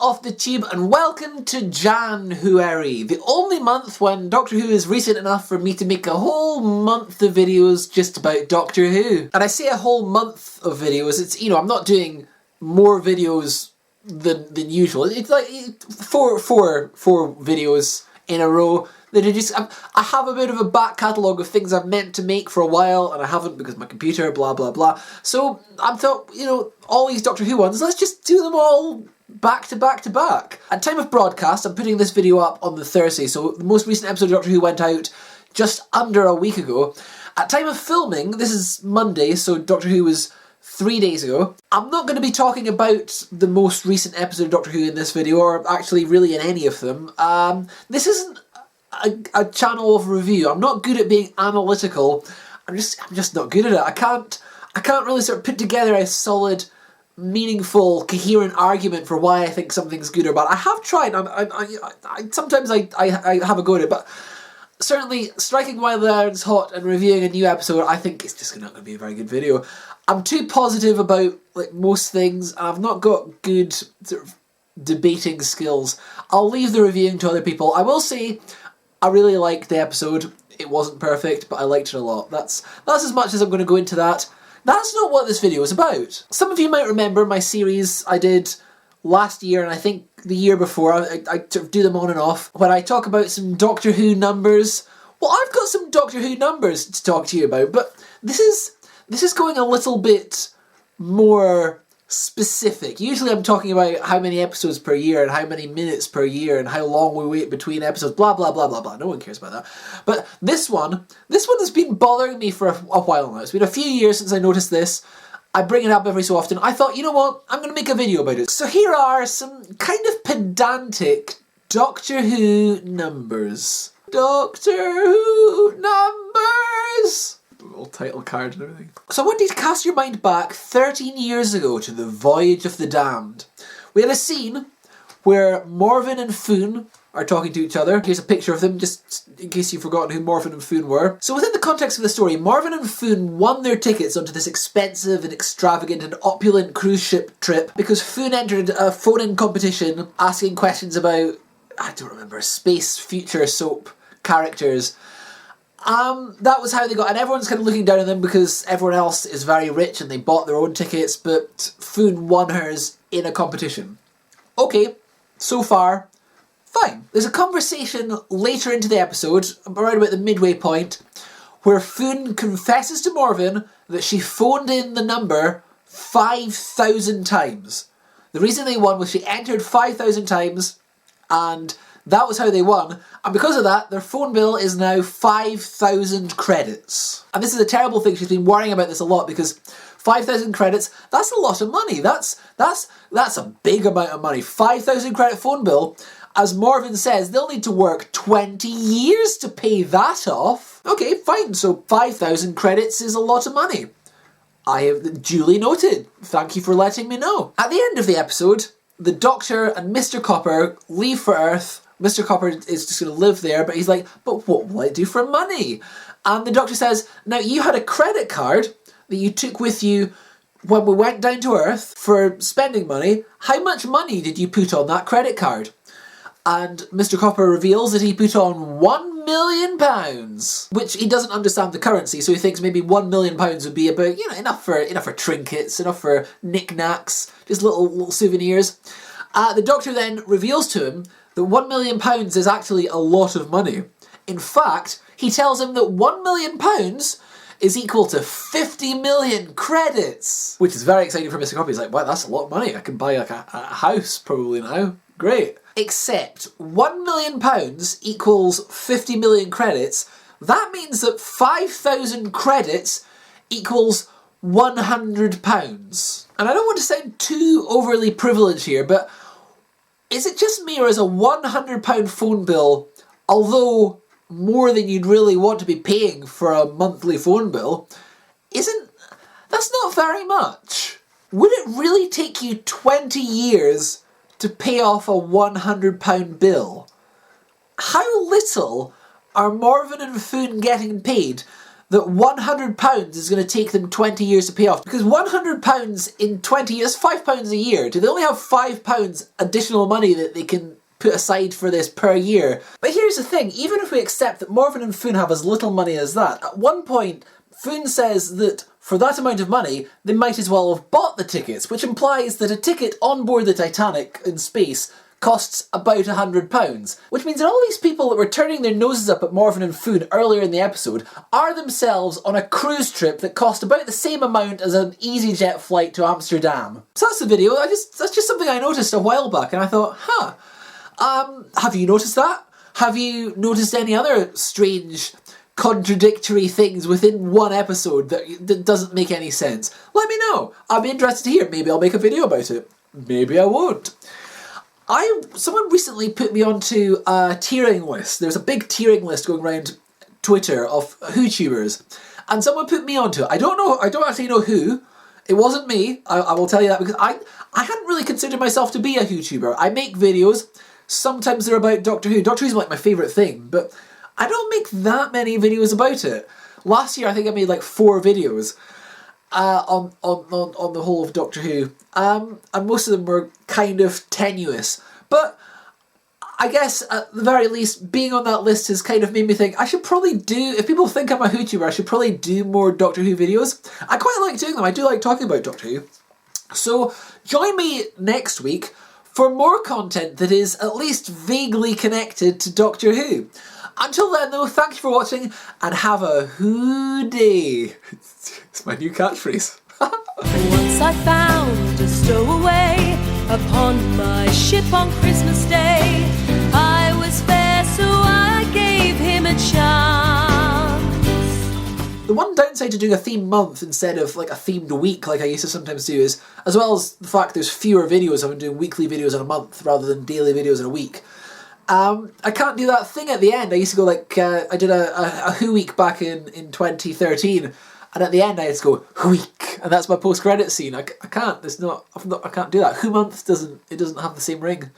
off the tube and welcome to Janwhoary, the only month when Doctor Who is recent enough for me to make a whole month of videos just about Doctor Who. And I say a whole month of videos, it's, you know, I'm not doing more videos than usual. It's like four videos in a row that are just, I have a bit of a back catalogue of things I've meant to make for a while and I haven't because of my computer, blah blah blah. So I thought, you know, all these Doctor Who ones, let's just do them all back to back to back. At time of broadcast, I'm putting this video up on the Thursday, so the most recent episode of Doctor Who went out just under a week ago. At time of filming, this is Monday, so Doctor Who was 3 days ago. I'm not going to be talking about the most recent episode of Doctor Who in this video, or actually really in any of them. This isn't a channel of review. I'm not good at being analytical. I'm just not good at it. I can't really sort of put together a solid, meaningful, coherent argument for why I think something's good or bad. I have tried. Sometimes I have a go at it, but certainly striking while the iron's hot and reviewing a new episode, I think it's just not going to be a very good video. I'm too positive about like most things, and I've not got good sort of debating skills. I'll leave the reviewing to other people. I will say I really liked the episode. It wasn't perfect, but I liked it a lot. That's as much as I'm going to go into that. That's not what this video is about. Some of you might remember my series I did last year, and I think the year before. I sort of do them on and off, when I talk about some Doctor Who numbers. Well, I've got some Doctor Who numbers to talk to you about, but this is going a little bit more specific. Usually I'm talking about how many episodes per year and how many minutes per year and how long we wait between episodes, blah blah blah blah blah. No one cares about that. But this one has been bothering me for a while now. It's been a few years since I noticed this. I bring it up every so often. I thought, you know what, I'm going to make a video about it. So here are some kind of pedantic Doctor Who numbers. Doctor Who numbers! Little title card and everything. So I want you to cast your mind back 13 years ago to the Voyage of the Damned. We had a scene where Morvin and Foon are talking to each other. Here's a picture of them, just in case you've forgotten who Morvin and Foon were. So within the context of the story, Morvin and Foon won their tickets onto this expensive and extravagant and opulent cruise ship trip because Foon entered a phone-in competition asking questions about, I don't remember, space future soap characters. That was how they got, and everyone's kind of looking down on them because everyone else is very rich and they bought their own tickets, but Foon won hers in a competition. Okay, so far, fine. There's a conversation later into the episode, around about the midway point, where Foon confesses to Morvin that she phoned in the number 5,000 times. The reason they won was she entered 5,000 times, and that was how they won, and because of that, their phone bill is now 5,000 credits. And this is a terrible thing, she's been worrying about this a lot, because 5,000 credits, that's a lot of money. That's a big amount of money. 5,000 credit phone bill. As Morvin says, they'll need to work 20 years to pay that off. Okay, fine, so 5,000 credits is a lot of money. I have duly noted. Thank you for letting me know. At the end of the episode, the Doctor and Mr. Copper leave for Earth. Mr. Copper is just going to live there, but he's like, but what will I do for money? And the Doctor says, now you had a credit card that you took with you when we went down to Earth for spending money. How much money did you put on that credit card? And Mr. Copper reveals that he put on £1 million, which he doesn't understand the currency, so he thinks maybe £1 million would be about, you know, enough for trinkets, enough for knickknacks, just little souvenirs. The Doctor then reveals to him that £1 million is actually a lot of money. In fact, he tells him that £1 million is equal to 50 million credits, which is very exciting for Mr. Copper. He's like, wow, that's a lot of money. I can buy like a house probably now. Great. Except £1 million equals 50 million credits. That means that 5,000 credits equals £100. And I don't want to sound too overly privileged here, but is it just me, or is a £100 phone bill, although more than you'd really want to be paying for a monthly phone bill, that's not very much. Would it really take you 20 years to pay off a £100 bill? How little are Morvin and Foon getting paid that £100 is going to take them 20 years to pay off. Because £100 in 20 years, £5 a year. Do they only have £5 additional money that they can put aside for this per year? But here's the thing, even if we accept that Morvin and Foon have as little money as that, at one point Foon says that for that amount of money, they might as well have bought the tickets, which implies that a ticket on board the Titanic in space costs about £100, which means that all these people that were turning their noses up at Morvin and Foon earlier in the episode are themselves on a cruise trip that cost about the same amount as an EasyJet flight to Amsterdam. So that's the video. That's just something I noticed a while back, and I thought, have you noticed that? Have you noticed any other strange, contradictory things within one episode that doesn't make any sense? Let me know. I'd be interested to hear. Maybe I'll make a video about it. Maybe I won't. Someone recently put me onto a tiering list. There's a big tiering list going around Twitter of YouTubers, and someone put me onto it. I don't actually know who. It wasn't me. I will tell you that, because I hadn't really considered myself to be a YouTuber. I make videos. Sometimes they're about Doctor Who. Doctor Who's like my favourite thing, but I don't make that many videos about it. Last year I think I made like 4 videos on the whole of Doctor Who, and most of them were kind of tenuous. But I guess at the very least, being on that list has kind of made me think I should probably do, if people think I'm a YouTuber, I should probably do more Doctor Who videos. I quite like doing them. I do like talking about Doctor Who. So join me next week for more content that is at least vaguely connected to Doctor Who. Until then though, thank you for watching and have a Who day. It's my new catchphrase. Once I found a stowaway upon my ship on Christmas Day. I was fair, so I gave him a chance. The one downside to doing a themed month instead of like a themed week like I used to sometimes do is, as well as the fact there's fewer videos, I'm doing weekly videos in a month rather than daily videos in a week. I can't do that thing at the end. I used to go like, I did a Who week back in 2013, and at the end I had to go Who week, and that's my post-credit scene. I can't. I can't do that. Who month doesn't have the same ring.